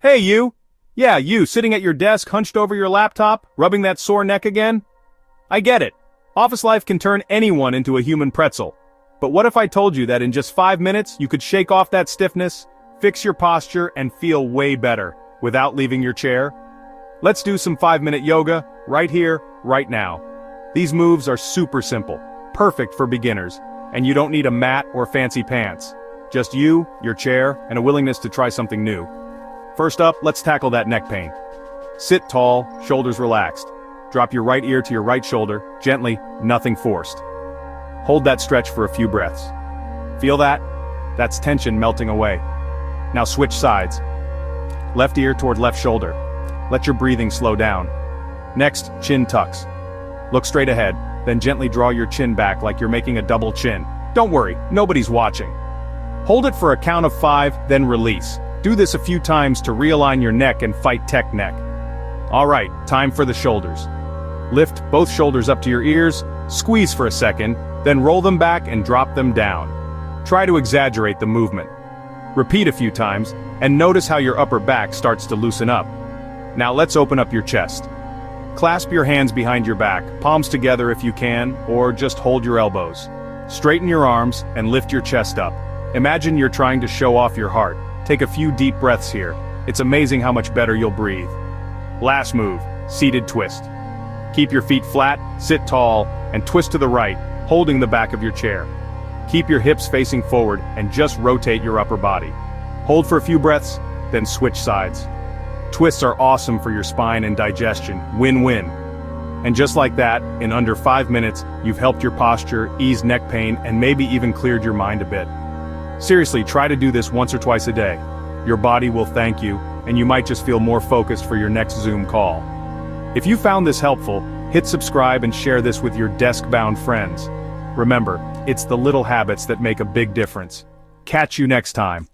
Hey you! Yeah, you sitting at your desk hunched over your laptop, rubbing that sore neck again? I get it. Office life can turn anyone into a human pretzel. But what if I told you that in just 5 minutes you could shake off that stiffness, fix your posture, and feel way better, without leaving your chair? Let's do some 5-minute yoga, right here, right now. These moves are super simple, perfect for beginners, and you don't need a mat or fancy pants. Just you, your chair, and a willingness to try something new. First up, let's tackle that neck pain. Sit tall, shoulders relaxed. Drop your right ear to your right shoulder, gently, nothing forced. Hold that stretch for a few breaths. Feel that? That's tension melting away. Now switch sides. Left ear toward left shoulder. Let your breathing slow down. Next, chin tucks. Look straight ahead, then gently draw your chin back like you're making a double chin. Don't worry, nobody's watching. Hold it for a count of 5, then release. Do this a few times to realign your neck and fight tech neck. Alright, time for the shoulders. Lift both shoulders up to your ears, squeeze for a second, then roll them back and drop them down. Try to exaggerate the movement. Repeat a few times, and notice how your upper back starts to loosen up. Now let's open up your chest. Clasp your hands behind your back, palms together if you can, or just hold your elbows. Straighten your arms and lift your chest up. Imagine you're trying to show off your heart. Take a few deep breaths here. It's amazing how much better you'll breathe. Last move, seated twist. Keep your feet flat, sit tall, and twist to the right, holding the back of your chair. Keep your hips facing forward and just rotate your upper body. Hold for a few breaths, then switch sides. Twists are awesome for your spine and digestion, win-win. And just like that, in under 5 minutes, you've helped your posture, eased neck pain, and maybe even cleared your mind a bit. Seriously, try to do this once or twice a day. Your body will thank you, and you might just feel more focused for your next Zoom call. If you found this helpful, hit subscribe and share this with your desk-bound friends. Remember, it's the little habits that make a big difference. Catch you next time.